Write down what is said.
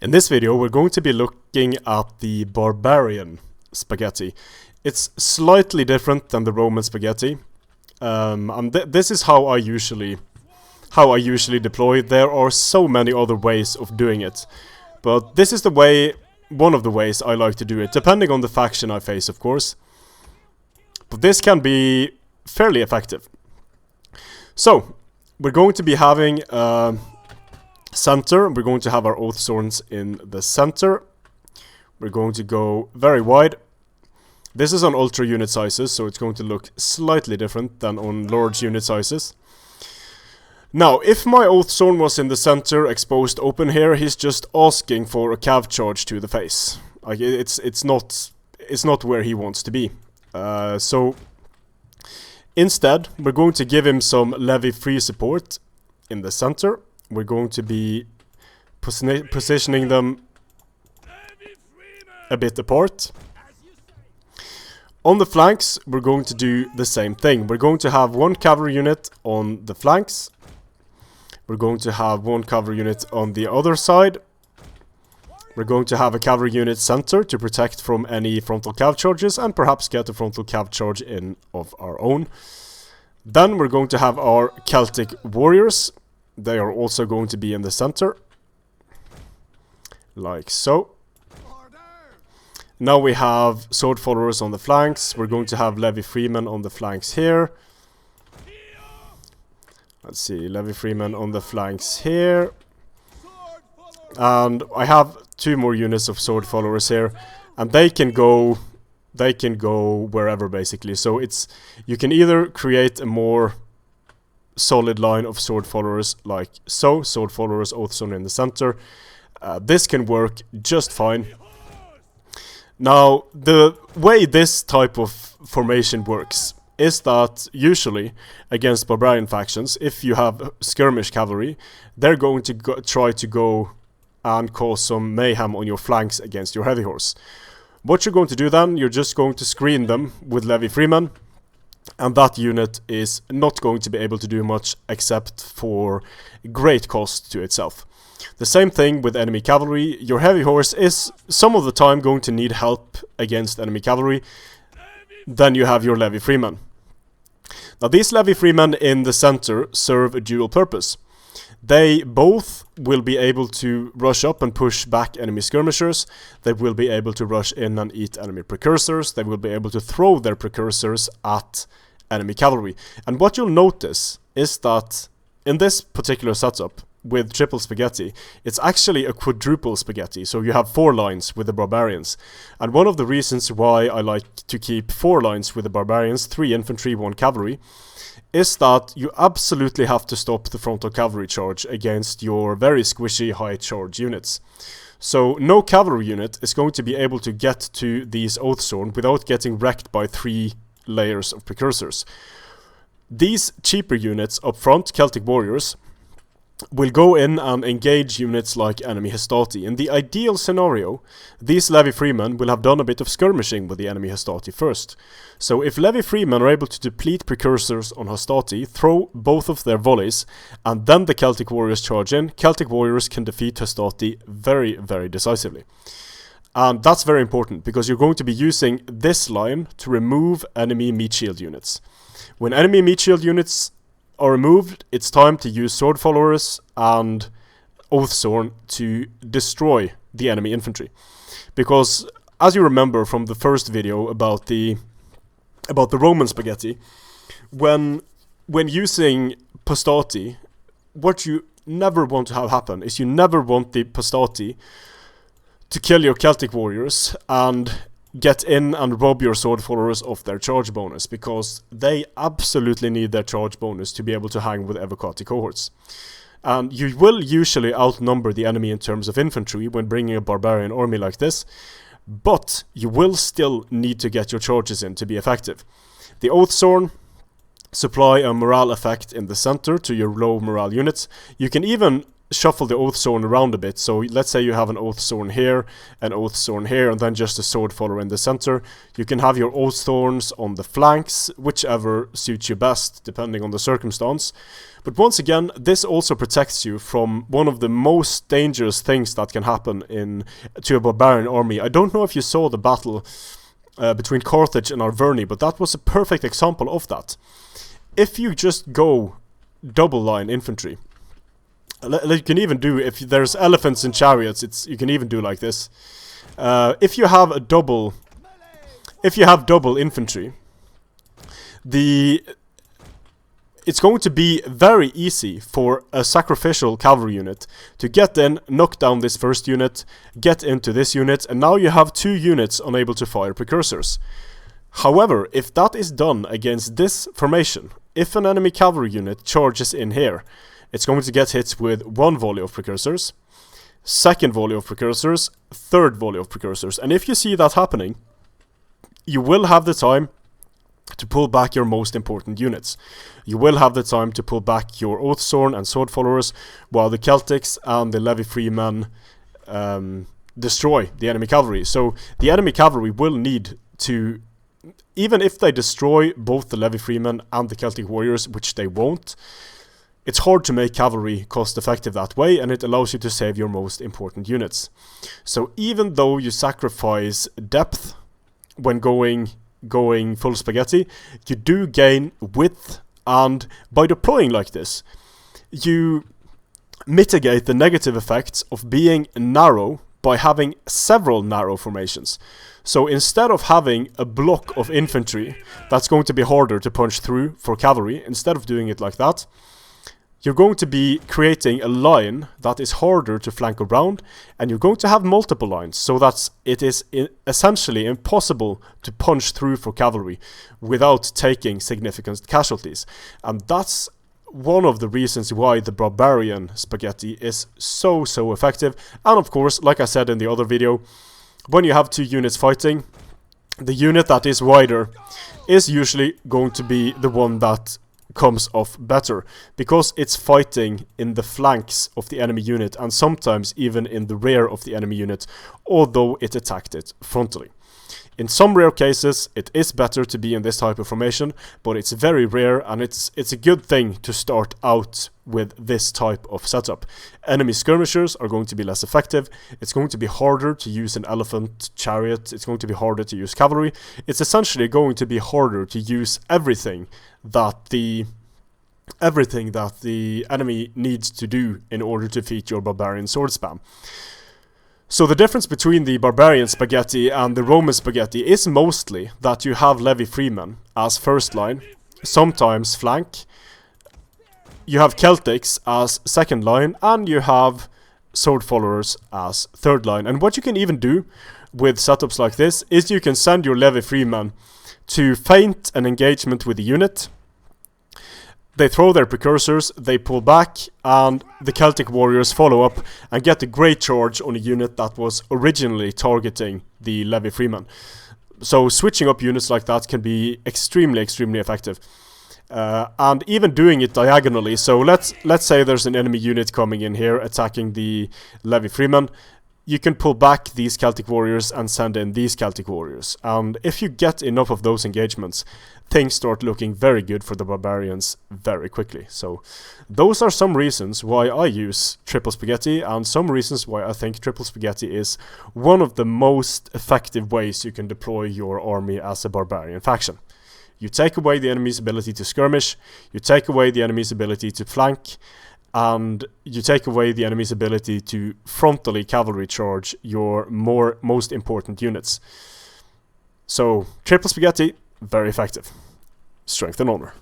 In this video we're going to be looking at the Barbarian spaghetti. It's slightly different than the Roman spaghetti. This is how I usually deploy. There are so many other ways of doing it, but this is one of the ways I like to do it, depending on the faction I face, of course. But this can be fairly effective. So we're going to be having center. We're going to have our oath swords in the center. We're going to go very wide. This is on ultra unit sizes, so it's going to look slightly different than on large unit sizes. Now, if my oath sword was in the center, exposed open here, he's just asking for a cav charge to the face. Like it's not where he wants to be. So instead, we're going to give him some Levy free support in the center. We're going to be positioning them a bit apart. On the flanks, we're going to do the same thing. We're going to have one cavalry unit on the flanks. We're going to have one cavalry unit on the other side. We're going to have a cavalry unit center to protect from any frontal cav charges and perhaps get a frontal cav charge in of our own. Then we're going to have our Celtic warriors. They are also going to be in the center, like so. Now we have sword followers on the flanks. We're going to have Levy Freemen on the flanks here. Let's see, Levy Freemen on the flanks here. And I have two more units of sword followers here, and they can go wherever basically. So you can either create a more solid line of sword followers like so, sword followers oath sword in the center. This can work just fine. Now, the way this type of formation works is that usually against barbarian factions, if you have skirmish cavalry, they're going to try to go and cause some mayhem on your flanks against your heavy horse. What you're going to do then, you're just going to screen them with Levy Freemen, and that unit is not going to be able to do much except for great cost to itself. The same thing with enemy cavalry. Your heavy horse is some of the time going to need help against enemy cavalry. Then you have your Levy Freemen. Now these Levy Freemen in the center serve a dual purpose. They both will be able to rush up and push back enemy skirmishers. They will be able to rush in and eat enemy precursors. They will be able to throw their precursors at enemy cavalry. And what you'll notice is that in this particular setup with triple spaghetti, it's actually a quadruple spaghetti. So you have 4 lines with the barbarians. And one of the reasons why I like to keep 4 lines with the barbarians, 3 infantry, 1 cavalry, is that you absolutely have to stop the frontal cavalry charge against your very squishy high charge units. So no cavalry unit is going to be able to get to these oath sword without getting wrecked by 3 layers of precursors. These cheaper units up front, Celtic warriors, will go in and engage units like enemy Hastati. In the ideal scenario, these Levy Freemen will have done a bit of skirmishing with the enemy Hastati first. So if Levy Freemen are able to deplete precursors on Hastati, throw both of their volleys, and then the Celtic warriors charge in, Celtic warriors can defeat Hastati very, very decisively. And that's very important, because you're going to be using this line to remove enemy meat shield units. When enemy meat shield units are removed, it's time to use sword followers and oath sword to destroy the enemy infantry. Because as you remember from the first video about the Roman spaghetti, when using Postati, what you never want to have happen is you never want the Postati to kill your Celtic warriors and get in and rob your sword followers of their charge bonus, because they absolutely need their charge bonus to be able to hang with evocati cohorts. And you will usually outnumber the enemy in terms of infantry when bringing a barbarian army like this, but you will still need to get your charges in to be effective. The oath sword supply a morale effect in the center to your low morale units. You can even shuffle the Oath Zone around a bit. So let's say you have an Oath Zone here, an Oath Zone here, and then just a Sword Follower in the center. You can have your Oath Thorns on the flanks, whichever suits you best, depending on the circumstance. But once again, this also protects you from one of the most dangerous things that can happen to a Barbarian army. I don't know if you saw the battle between Carthage and Arverni, but that was a perfect example of that. If you just go double line infantry, you can even do, if there's elephants and chariots, you can even do like this. If you have double infantry, it's going to be very easy for a sacrificial cavalry unit to get in, knock down this first unit, get into this unit, and now you have 2 units unable to fire precursors. However, if that is done against this formation, if an enemy cavalry unit charges in here, it's going to get hit with 1 volley of precursors, 2nd volley of precursors, 3rd volley of precursors. And if you see that happening, you will have the time to pull back your most important units. You will have the time to pull back your Oathsworn and Sword Followers, while the Celtics and the Levy Freemen destroy the enemy cavalry. So the enemy cavalry will need to, even if they destroy both the Levy Freemen and the Celtic Warriors, which they won't, it's hard to make cavalry cost effective that way, and it allows you to save your most important units. So even though you sacrifice depth when going full spaghetti, you do gain width, and by deploying like this, you mitigate the negative effects of being narrow by having several narrow formations. So instead of having a block of infantry that's going to be harder to punch through for cavalry, instead of doing it like that, you're going to be creating a line that is harder to flank around, and you're going to have multiple lines, so that it is essentially impossible to punch through for cavalry without taking significant casualties. And that's one of the reasons why the Barbarian spaghetti is so effective. And of course, like I said in the other video, when you have 2 units fighting, the unit that is wider is usually going to be the one that comes off better, because it's fighting in the flanks of the enemy unit, and sometimes even in the rear of the enemy unit, although it attacked it frontally. In some rare cases, it is better to be in this type of formation, but it's very rare, and it's a good thing to start out with this type of setup. Enemy skirmishers are going to be less effective. It's going to be harder to use an elephant chariot. It's going to be harder to use cavalry. It's essentially going to be harder to use everything that the enemy needs to do in order to defeat your barbarian sword spam. So the difference between the Barbarian spaghetti and the Roman spaghetti is mostly that you have Levy Freemen as first line, sometimes flank, you have Celtics as second line, and you have Sword Followers as third line. And what you can even do with setups like this is you can send your Levy Freemen to feint an engagement with the unit. They throw their precursors, they pull back, and the Celtic Warriors follow up and get a great charge on a unit that was originally targeting the Levy Freemen. So switching up units like that can be extremely effective. And even doing it diagonally, so let's say there's an enemy unit coming in here attacking the Levy Freemen. You can pull back these Celtic Warriors and send in these Celtic Warriors. And if you get enough of those engagements, things start looking very good for the Barbarians very quickly. So those are some reasons why I use Triple Spaghetti, and some reasons why I think Triple Spaghetti is one of the most effective ways you can deploy your army as a Barbarian faction. You take away the enemy's ability to skirmish, you take away the enemy's ability to flank, and you take away the enemy's ability to frontally cavalry charge your most important units. So, Triple Spaghetti, very effective. Strength and honor.